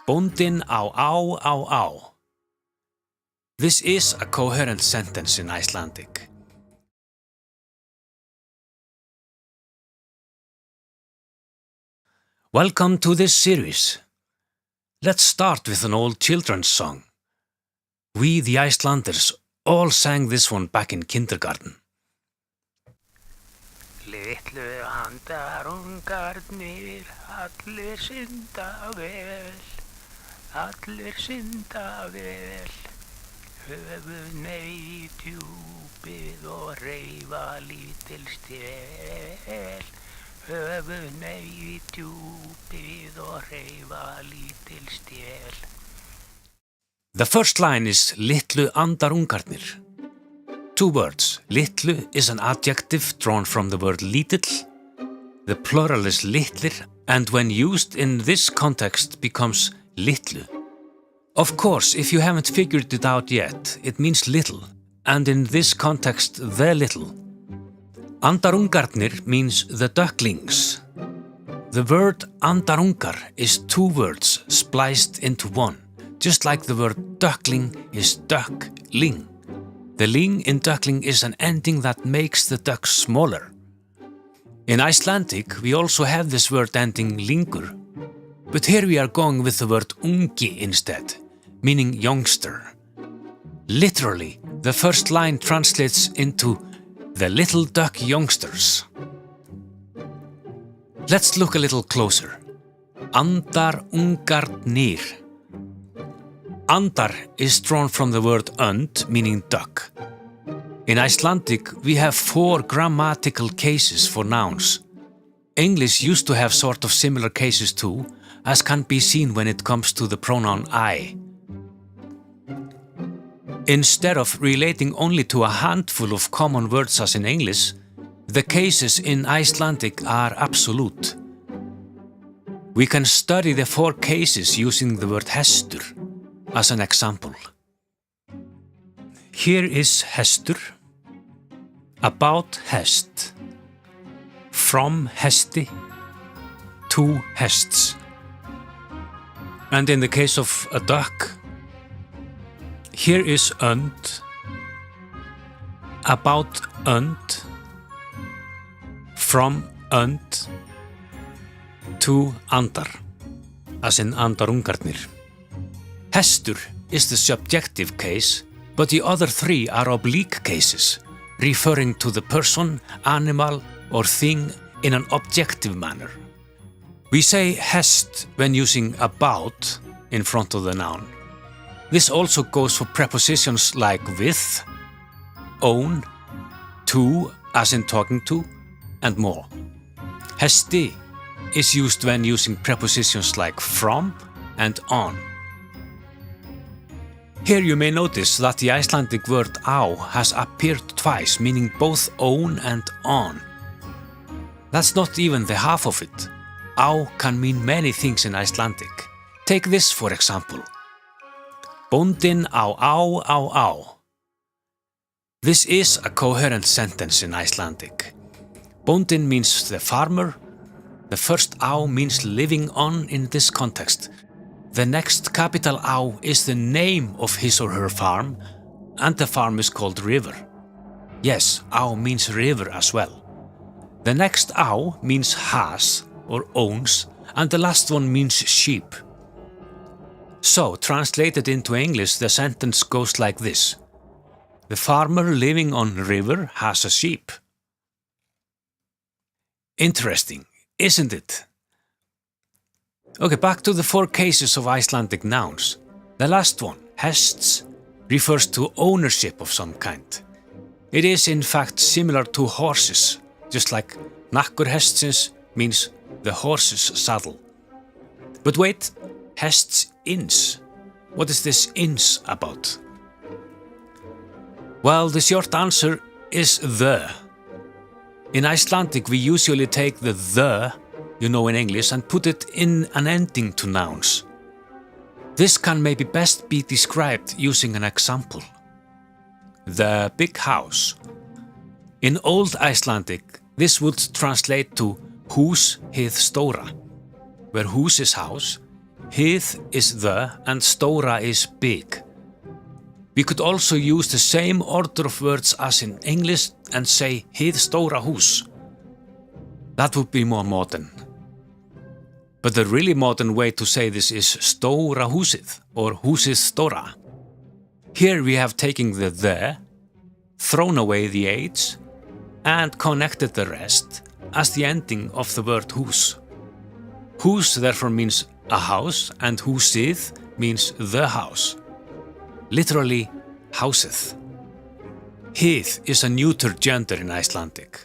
Bóndinn á. This is a coherent sentence in Icelandic. Welcome to this series. Let's start with an old children's song. We, the Icelanders, all sang this one back in kindergarten. Litlu andarungarnir, allir synda vel, höfuð nei í djúpið og hreyfa lítil stél, höfuð nei í djúpið og hreyfa lítil stél. The first line is litlu andarungarnir. Two words. Litlu is an adjective drawn from the word lítill. The plural is litlir, and when used in this context becomes litlu. Of course, if you haven't figured it out yet, it means little, and in this context, the little. Andarungarnir means the ducklings. The word andarungar is two words spliced into one, just like the word duckling is duckling. The ling in duckling is an ending that makes the duck smaller. In Icelandic, we also have this word ending lingur, but here we are going with the word ungi instead, meaning youngster. Literally, the first line translates into the little duck youngsters. Let's look a little closer. Andarungarnir. Andar is drawn from the word und, meaning duck. In Icelandic, we have 4 grammatical cases for nouns. English used to have sort of similar cases too, as can be seen when it comes to the pronoun I. Instead of relating only to a handful of common words as in English, the cases in Icelandic are absolute. We can study the 4 cases using the word hestur as an example. Here is hestur, about hest, from hesti, to hests. And in the case of a duck, here is und, about und, from und, to andar, as in andarungarnir. Hestur is the subjective case, but the other 3 are oblique cases, referring to the person, animal, or thing in an objective manner. We say hest when using about in front of the noun. This also goes for prepositions like with, own, to, as in talking to, and more. Hesti is used when using prepositions like from and on. Here you may notice that the Icelandic word á has appeared twice, meaning both own and on. That's not even the half of it. Á can mean many things in Icelandic. Take this for example. Bóndinn á. This is a coherent sentence in Icelandic. Bóndinn means the farmer. The first á means living on in this context. The next capital Á is the name of his or her farm, and the farm is called river. Yes, Á means river as well. The next Á means has or owns, and the last one means sheep. So, translated into English, the sentence goes like this. The farmer living on river has a sheep. Interesting, isn't it? Okay, back to the 4 cases of Icelandic nouns. The last one, hests, refers to ownership of some kind. It is in fact similar to horses, just like nakkur hestsins means the horse's saddle. But wait, hests ins. What is this ins about? Well, the short answer is the. In Icelandic, we usually take the you know in English, and put it in an ending to nouns. This can maybe best be described using an example. The big house. In Old Icelandic, this would translate to hús hið stóra, where hús is house, Hið is the and stóra is big. We could also use the same order of words as in English and say hið stóra hús. That would be more modern. But the really modern way to say this is stóra húsið or húsið stóra. Here we have taken the, thrown away the h, and connected the rest as the ending of the word hús. Hús therefore means a house and húsið means the house. Literally, houseth. Hið is a neuter gender in Icelandic.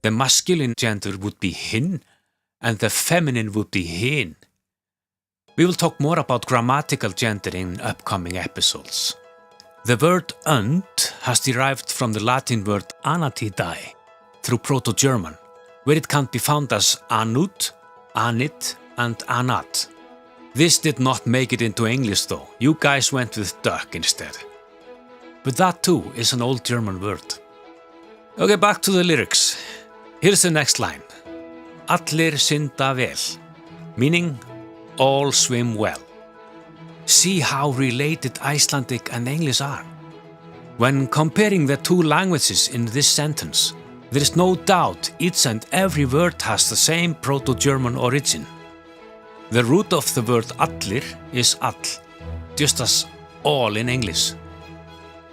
The masculine gender would be hin and the feminine would be hin. We will talk more about grammatical gender in upcoming episodes. The word und has derived from the Latin word anatidae through Proto-German, where it can be found as anut, anit, and anat. This did not make it into English though. You guys went with duck instead. But that too is an old German word. Okay, back to the lyrics. Here's the next line. Allir synda vel, meaning all swim well. See how related Icelandic and English are. When comparing the two languages in this sentence, there is no doubt each and every word has the same Proto-German origin. The root of the word allir is all, just as all in English.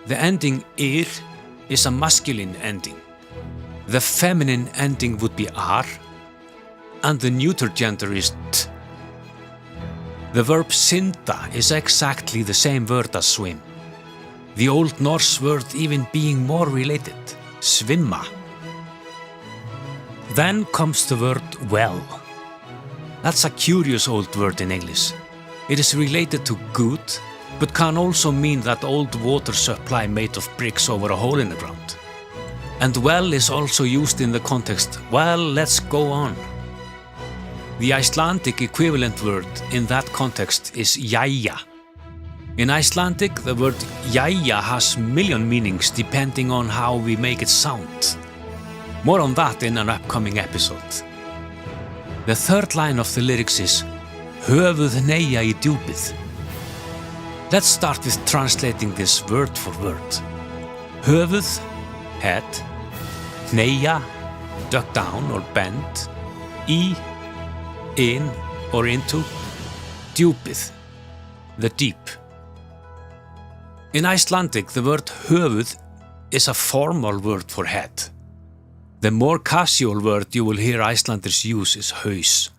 The ending ir is a masculine ending. The feminine ending would be ar, and the neuter gender is t. The verb synda is exactly the same word as swim. The Old Norse word even being more related, svimma. Then comes the word well. That's a curious old word in English. It is related to good, but can also mean that old water supply made of bricks over a hole in the ground. And well is also used in the context, well, let's go on. The Icelandic equivalent word in that context is jæja. In Icelandic, the word jæja has a million meanings depending on how we make it sound. More on that in an upcoming episode. The third line of the lyrics is höfuð hneigja í djúpið. Let's start with translating this word for word. Höfuð, head, hneigja, duck down or bend, í, in or into, djúpið, the deep. In Icelandic, the word höfuð is a formal word for head. The more casual word you will hear Icelanders use is haus,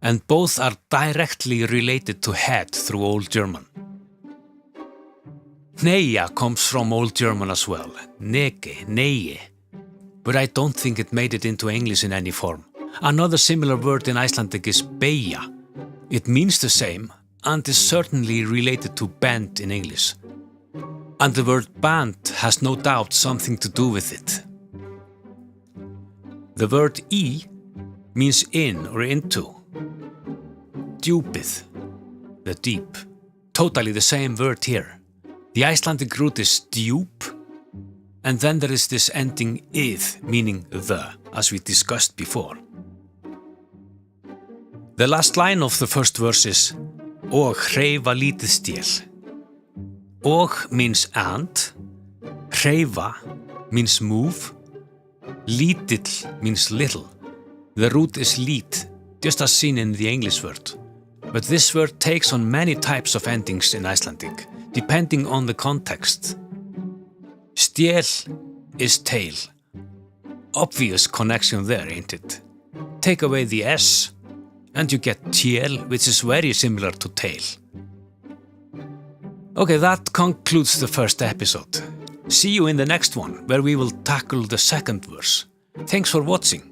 and both are directly related to head through Old German. Hneigja comes from Old German as well, neke, neie, but I don't think it made it into English in any form. Another similar word in Icelandic is beygja. It means the same and is certainly related to bend in English. And the word band has no doubt something to do with it. The word í means in or into. Djúpið, the deep. Totally the same word here. The Icelandic root is djúp, and then there is this ending ið, meaning the, as we discussed before. The last line of the first verse is og hreyfa lítið stél. Og means and, hreyfa means move, lítill means little. The root is lít, just as seen in the English word. But this word takes on many types of endings in Icelandic, depending on the context. Stél is tail. Obvious connection there, ain't it? Take away the S, and you get tjel, which is very similar to tail. Okay, that concludes the first episode. See you in the next one, where we will tackle the second verse. Thanks for watching.